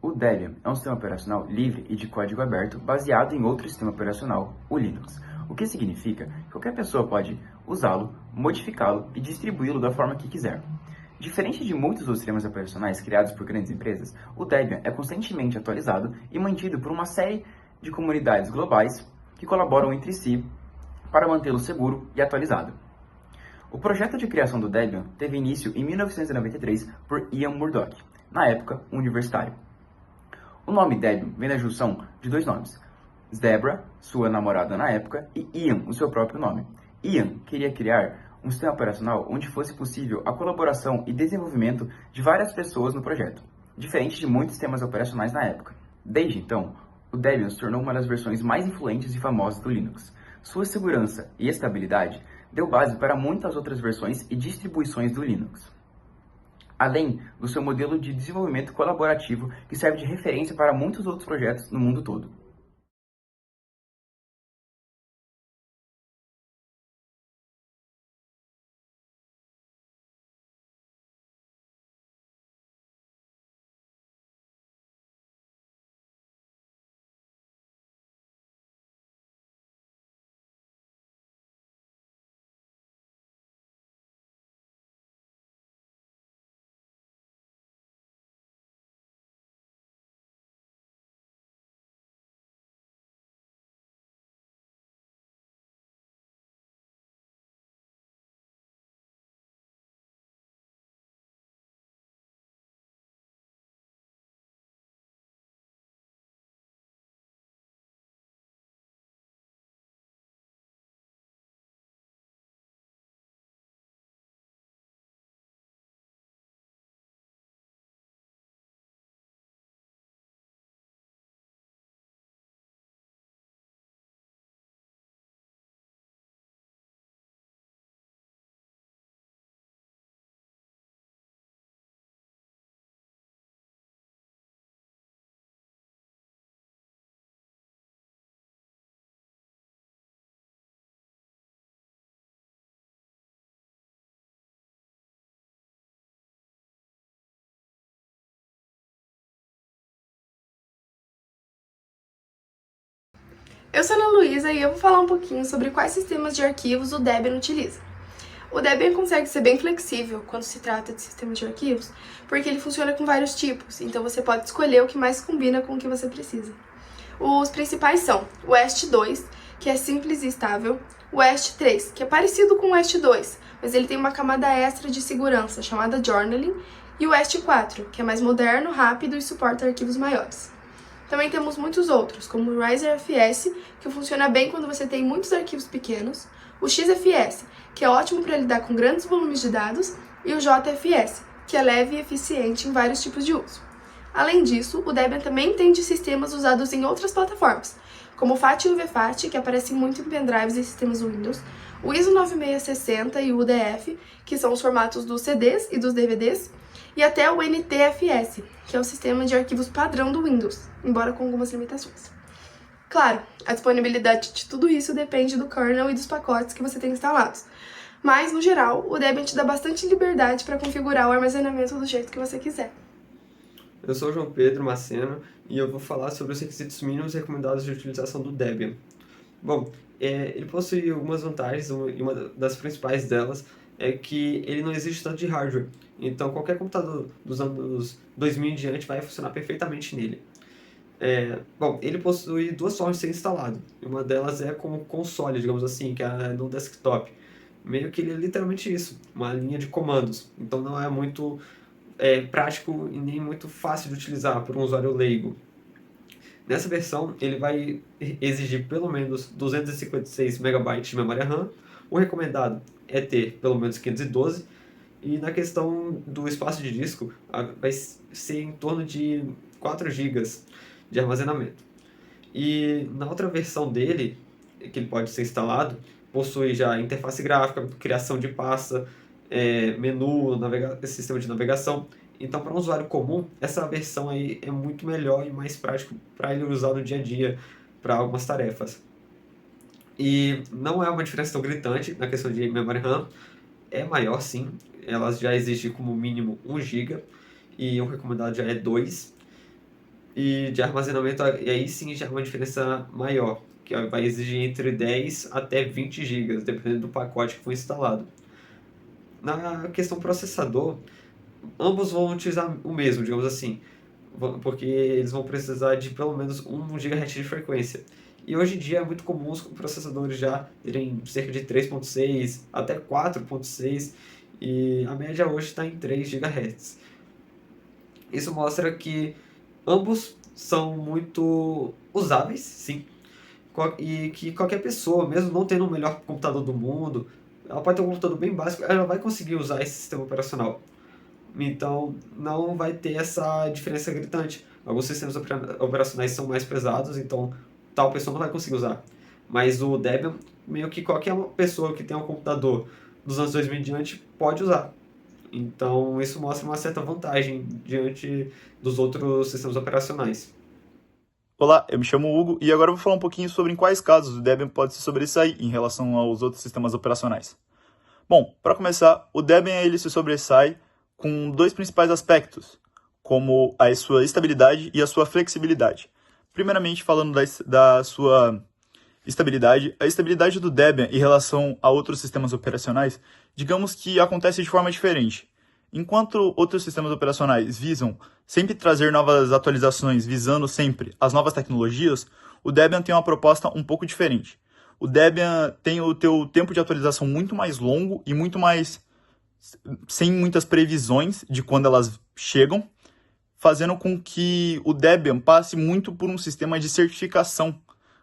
O Debian é um sistema operacional livre e de código aberto baseado em outro sistema operacional, o Linux, o que significa que qualquer pessoa pode usá-lo, modificá-lo e distribuí-lo da forma que quiser. Diferente de muitos dos sistemas operacionais criados por grandes empresas, o Debian é constantemente atualizado e mantido por uma série de comunidades globais que colaboram entre si para mantê-lo seguro e atualizado. O projeto de criação do Debian teve início em 1993 por Ian Murdoch, na época um universitário. O nome Debian vem da junção de dois nomes, Debra, sua namorada na época, e Ian, o seu próprio nome. Ian queria criar um sistema operacional onde fosse possível a colaboração e desenvolvimento de várias pessoas no projeto, diferente de muitos sistemas operacionais na época. Desde então, o Debian se tornou uma das versões mais influentes e famosas do Linux. Sua segurança e estabilidade deu base para muitas outras versões e distribuições do Linux, além do seu modelo de desenvolvimento colaborativo que serve de referência para muitos outros projetos no mundo todo. Eu sou a Ana Luísa e eu vou falar um pouquinho sobre quais sistemas de arquivos o Debian utiliza. O Debian consegue ser bem flexível quando se trata de sistema de arquivos, porque ele funciona com vários tipos, então você pode escolher o que mais combina com o que você precisa. Os principais são o EST2, que é simples e estável, o EST3, que é parecido com o EST2, mas ele tem uma camada extra de segurança chamada journaling, e o EST4, que é mais moderno, rápido e suporta arquivos maiores. Também temos muitos outros, como o RiserFS, que funciona bem quando você tem muitos arquivos pequenos, o XFS, que é ótimo para lidar com grandes volumes de dados, e o JFS, que é leve e eficiente em vários tipos de uso. Além disso, o Debian também tem de sistemas usados em outras plataformas, como o FAT e o VFAT, que aparecem muito em pendrives e sistemas Windows, o ISO 9660 e o UDF, que são os formatos dos CDs e dos DVDs, e até o NTFS, que é o sistema de arquivos padrão do Windows, embora com algumas limitações. Claro, a disponibilidade de tudo isso depende do kernel e dos pacotes que você tem instalados, mas, no geral, o Debian te dá bastante liberdade para configurar o armazenamento do jeito que você quiser. Eu sou o João Pedro Maceno e eu vou falar sobre os requisitos mínimos recomendados de utilização do Debian. Bom, ele possui algumas vantagens e uma das principais delas é que ele não exige tanto de hardware. Então, qualquer computador dos anos 2000 em diante vai funcionar perfeitamente nele. Bom, ele possui duas formas de ser instalado. Uma delas é como console, digamos assim, que é no desktop. Meio que ele é literalmente isso, uma linha de comandos. Então não é muito prático e nem muito fácil de utilizar por um usuário leigo. Nessa versão, ele vai exigir pelo menos 256 MB de memória RAM. O recomendado é ter pelo menos 512. E na questão do espaço de disco, vai ser em torno de 4 GB de armazenamento. E na outra versão dele, que ele pode ser instalado, possui já interface gráfica, criação de pasta, menu, sistema de navegação. Então, para um usuário comum, essa versão aí é muito melhor e mais prático para ele usar no dia a dia para algumas tarefas. E não é uma diferença tão gritante na questão de memória RAM, é maior sim, elas já exigem como mínimo 1 GB e o recomendado já é 2. e de armazenamento, e aí sim já é uma diferença maior, que vai exigir entre 10 até 20 gigas, dependendo do pacote que foi instalado. Na questão processador, ambos vão utilizar o mesmo, digamos assim, porque eles vão precisar de pelo menos 1 GHz de frequência. E hoje em dia é muito comum os processadores já terem cerca de 3.6 até 4.6, e a média hoje está em 3 GHz. Isso mostra que ambos são muito usáveis, sim, e que qualquer pessoa, mesmo não tendo o melhor computador do mundo, ela pode ter um computador bem básico, ela vai conseguir usar esse sistema operacional. Então, não vai ter essa diferença gritante. Alguns sistemas operacionais são mais pesados, então tal pessoa não vai conseguir usar. Mas o Debian, meio que qualquer pessoa que tenha um computador dos anos 2000 em diante pode usar. Então, isso mostra uma certa vantagem diante dos outros sistemas operacionais. Olá, eu me chamo Hugo e agora eu vou falar um pouquinho sobre em quais casos o Debian pode se sobressair em relação aos outros sistemas operacionais. Bom, para começar, o Debian ele se sobressai com dois principais aspectos, como a sua estabilidade e a sua flexibilidade. Primeiramente, falando da sua estabilidade, a estabilidade do Debian em relação a outros sistemas operacionais, digamos que acontece de forma diferente. Enquanto outros sistemas operacionais visam sempre trazer novas atualizações, visando sempre as novas tecnologias, o Debian tem uma proposta um pouco diferente. O Debian tem o teu tempo de atualização muito mais longo e muito mais sem muitas previsões de quando elas chegam, fazendo com que o Debian passe muito por um sistema de certificação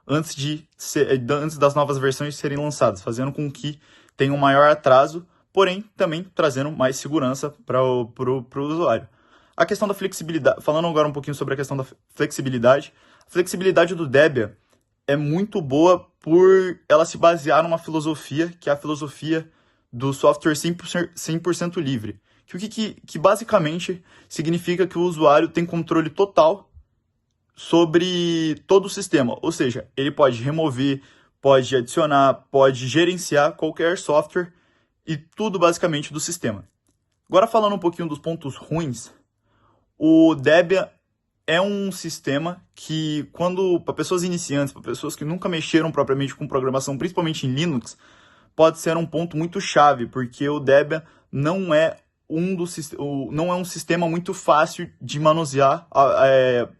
antes das novas versões serem lançadas, fazendo com que tenha um maior atraso, porém também trazendo mais segurança para o usuário. A questão da flexibilidade, falando agora um pouquinho sobre a questão da flexibilidade, a flexibilidade do Debian é muito boa por ela se basear numa filosofia, que é a filosofia do software 100% livre, que basicamente significa que o usuário tem controle total sobre todo o sistema, ou seja, ele pode remover, pode adicionar, pode gerenciar qualquer software e tudo basicamente do sistema. Agora falando um pouquinho dos pontos ruins, o Debian é um sistema que, quando para pessoas iniciantes, para pessoas que nunca mexeram propriamente com programação, principalmente em Linux, pode ser um ponto muito chave, porque o Debian não é um sistema muito fácil de manusear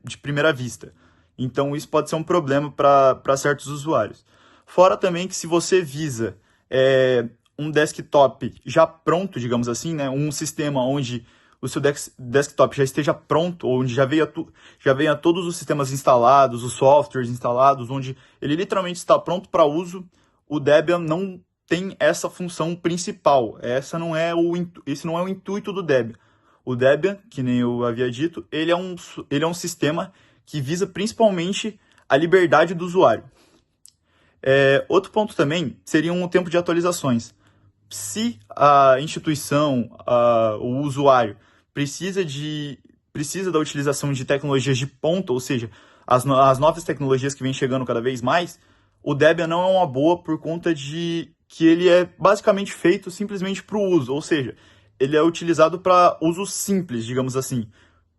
de primeira vista. Então isso pode ser um problema para certos usuários. Fora também que se você visa um desktop já pronto, digamos assim, né, um sistema onde o seu desktop já esteja pronto, onde já venha todos os sistemas instalados, os softwares instalados, onde ele literalmente está pronto para uso, o Debian não tem essa função principal. Esse não é o intuito do Debian. O Debian, que nem eu havia dito, ele é um sistema que visa principalmente a liberdade do usuário. Outro ponto também seria o tempo de atualizações. Se a instituição, o usuário, precisa da utilização de tecnologias de ponta, ou seja, as novas tecnologias que vêm chegando cada vez mais, o Debian não é uma boa por conta de que ele é basicamente feito simplesmente para o uso, ou seja, ele é utilizado para uso simples, digamos assim,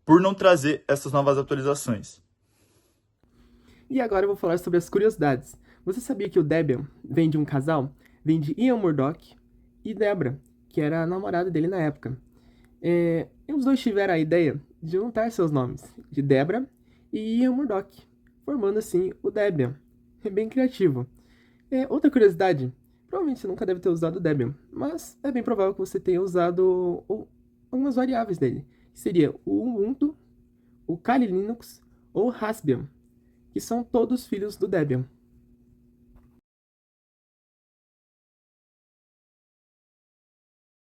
por não trazer essas novas atualizações. E agora eu vou falar sobre as curiosidades. Você sabia que o Debian vem de um casal? Vem de Ian Murdoch e Debra, que era a namorada dele na época. E os dois tiveram a ideia de juntar seus nomes, de Debra e Ian Murdoch, formando assim o Debian. É bem criativo. Outra curiosidade, provavelmente você nunca deve ter usado o Debian, mas é bem provável que você tenha usado algumas variáveis dele, que seria o Ubuntu, o Kali Linux ou o Raspbian, que são todos filhos do Debian.